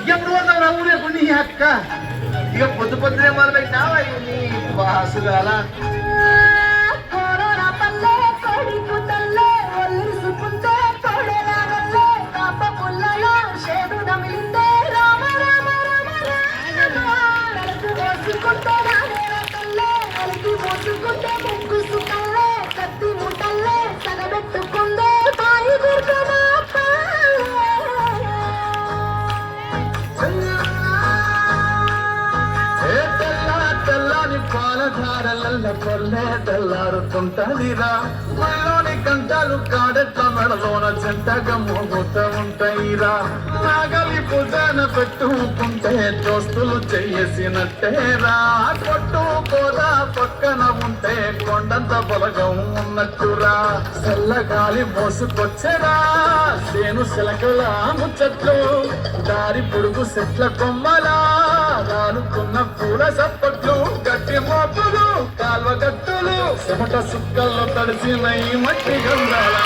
ఎప్పుడు పోతావు రా ఊరేపు నీ అక్క ఇక పొద్దు పొద్దునే మొదలు పెట్టావా నీ బాసుగాల పాలధారల పొల్లే తెల్లారుతుంటదిరా మళ్ళోని గంటలు కాడెట్ల మెడలోన జంటగా మోగుతూ ఉంటాయిరా నాగలి పూజన పెట్టుకుంటే దోస్తులు చెయ్యేసినట్టేరా కొట్టు కోదా పక్కన ఉంటే కొండంత బలగం ఉన్నట్టురా చల్లగాలి మోసుకొచ్చేరా సేను శిలకల ముచ్చట్లు దారి పొడుగు చెట్ల కొమ్మలా రానుకున్న పూల సప్పట్లు గట్టి మోపులు కాల్వ గట్టులు చెమట సుక్కల్లో తడిసిన ఈ మట్టి గంధాల